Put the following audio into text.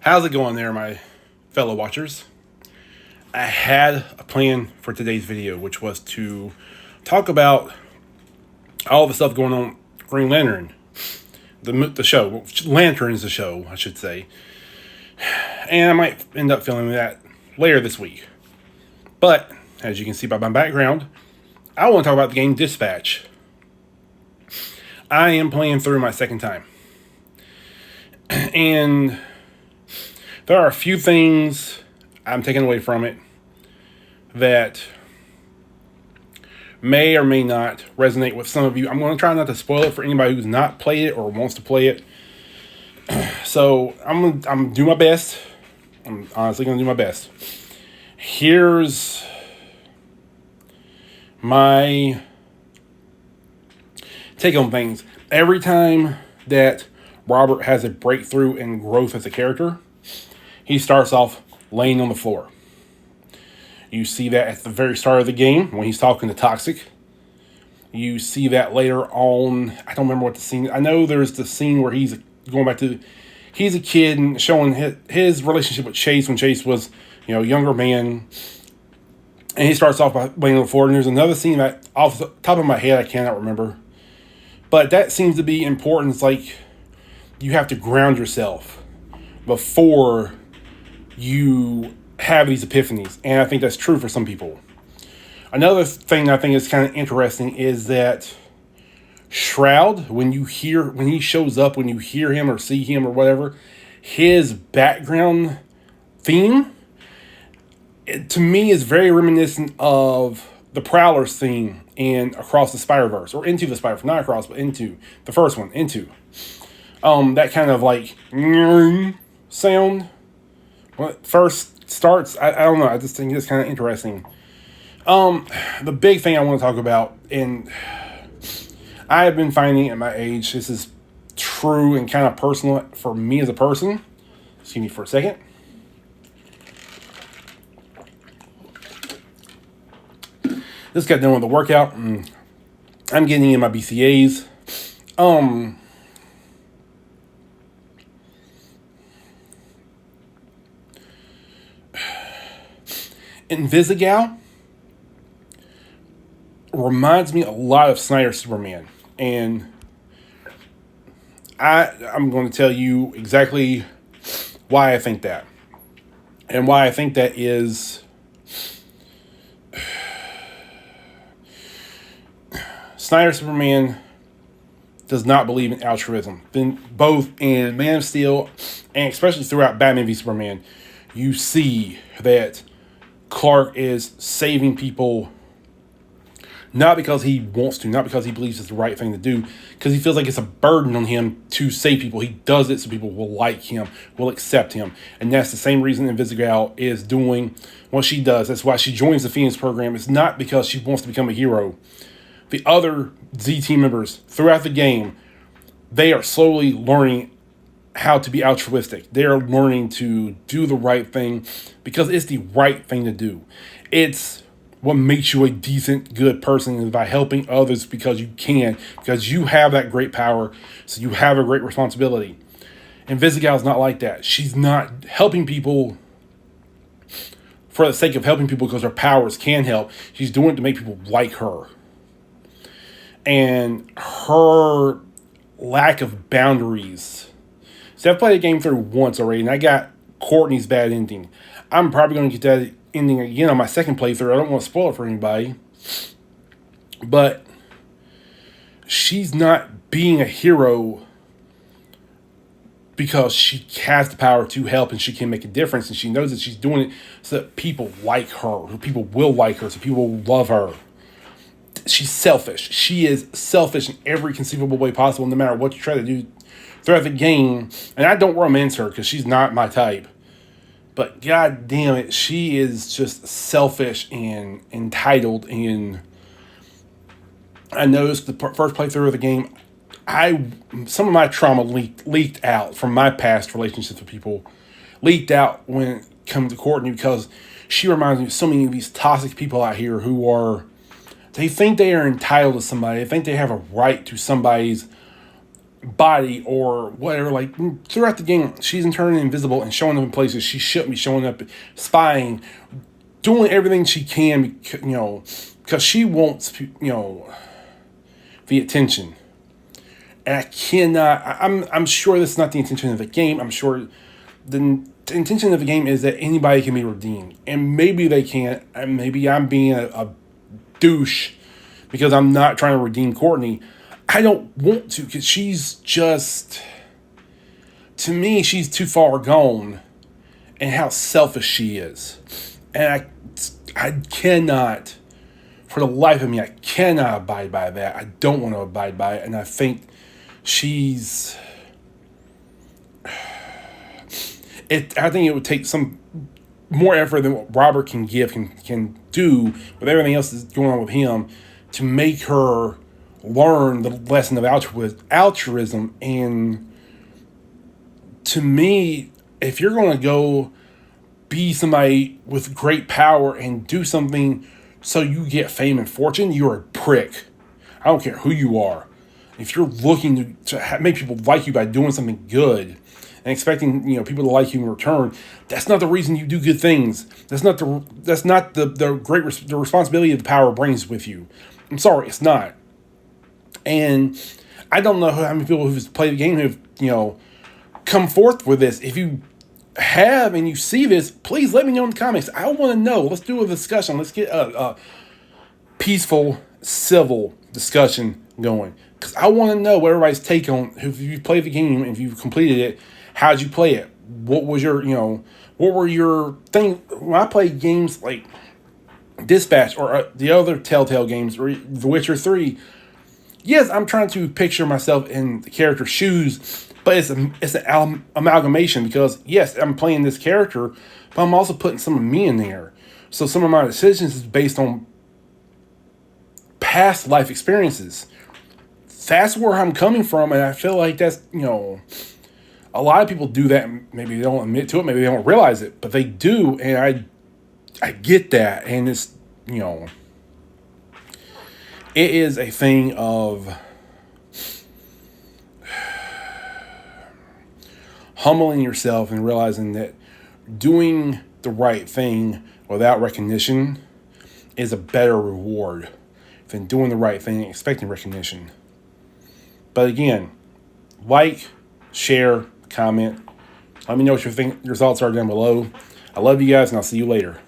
How's it going there, my fellow watchers? I had a plan for today's video, which was to talk about all the stuff going on Green Lantern, the show. Lantern's the show, I should say. And I might end up filming that later this week. But, as you can see by my background, I want to talk about the game Dispatch. I am playing through my second time. And there are a few things I'm taking away from it that may or may not resonate with some of you. I'm going to try not to spoil it for anybody who's not played it or wants to play it. So I'm gonna do my best. I'm honestly going to do my best. Here's my take on things. Every time that Robert has a breakthrough and growth as a character, he starts off laying on the floor. You see that at the very start of the game when he's talking to Toxic. You see that later on. I don't remember what the scene. I know there's the scene where he's going back to. He's a kid and showing his relationship with Chase when Chase was, a younger man. And he starts off by laying on the floor. And there's another scene that off the top of my head I cannot remember. But that seems to be important. It's like you have to ground yourself before you have these epiphanies, and I think that's true for some people. Another thing I think is kind of interesting is that Shroud, when he shows up, when you hear him or see him or whatever, his background theme, to me, is very reminiscent of the Prowler's theme in Across the Spider-Verse, or Into the Spider-Verse, not Across, but Into, the first one, Into. That kind of like sound. When it first starts, I don't know. I just think it's kind of interesting. The big thing I want to talk about, and I have been finding at my age, this is true and kind of personal for me as a person. Excuse me for a second. Just got done with the workout, and I'm getting in my BCAAs. Invisigal reminds me a lot of Snyder's Superman, and I'm going to tell you exactly why I think that, and why I think that is Snyder's Superman does not believe in altruism. Then both in Man of Steel and especially throughout Batman v Superman, you see that Clark is saving people not because he wants to, not because he believes it's the right thing to do, because he feels like it's a burden on him to save people. He does it so people will like him, will accept him. And that's the same reason Invisigal is doing what she does. That's why she joins the Phoenix program. It's not because she wants to become a hero. The other Z team members throughout the game, they are slowly learning how to be altruistic. They're learning to do the right thing because it's the right thing to do. It's what makes you a decent, good person, is by helping others because you can, because you have that great power, so you have a great responsibility. And Invisigal is not like that. She's not helping people for the sake of helping people because her powers can help. She's doing it to make people like her. And her lack of boundaries. See, I've played the game through once already, and I got Courtney's bad ending. I'm probably going to get that ending again on my second playthrough. I don't want to spoil it for anybody. But she's not being a hero because she has the power to help and she can make a difference. And she knows that she's doing it so that people like her, so people will like her, so people will love her. She's selfish. She is selfish in every conceivable way possible, no matter what you try to do throughout the game. And I don't romance her because she's not my type. But god damn it, she is just selfish and entitled. And I noticed the first playthrough of the game, some of my trauma leaked out from my past relationships with people. Leaked out when it comes to Courtney, because she reminds me of so many of these toxic people out here who are, they think they are entitled to somebody. They think they have a right to somebody's body or whatever. Like throughout the game, she's turning invisible and showing up in places she shouldn't be showing up, spying, doing everything she can, because she wants, the attention. And I cannot. I'm sure this is not the intention of the game. I'm sure the intention of the game is that anybody can be redeemed, and maybe they can't. And maybe I'm being a douche because I'm not trying to redeem Courtney. I don't want to, because she's just, to me, she's too far gone, and how selfish she is, and I cannot, for the life of me, I cannot abide by that. I don't want to abide by it, and I think she's. I think it would take some more effort than what Robert can give, can do with everything else that's going on with him, to make her learn the lesson of altruism. And to me, if you're going to go be somebody with great power and do something so you get fame and fortune, you're a prick. I don't care who you are. If you're looking to make people like you by doing something good and expecting people to like you in return, that's not the reason you do good things. That's not the responsibility of the power brings with you. I'm sorry, it's not. And I don't know how many people who've played the game have come forth with this. If you have and you see this, please let me know in the comments. I want to know. Let's do a discussion. Let's get a peaceful, civil discussion going, because I want to know what everybody's take on. If you played the game, if you've completed it, how'd you play it? What was your what were your thing? When I played games like Dispatch or the other Telltale games, or The Witcher 3, yes, I'm trying to picture myself in the character's shoes, but it's an amalgamation, because yes, I'm playing this character, but I'm also putting some of me in there. So some of my decisions is based on past life experiences. That's where I'm coming from, and I feel like that's, a lot of people do that. Maybe they don't admit to it, maybe they don't realize it, but they do, and I get that, and it's, it is a thing of humbling yourself and realizing that doing the right thing without recognition is a better reward than doing the right thing and expecting recognition. But again, like, share, comment. Let me know what your thoughts are down below. I love you guys, and I'll see you later.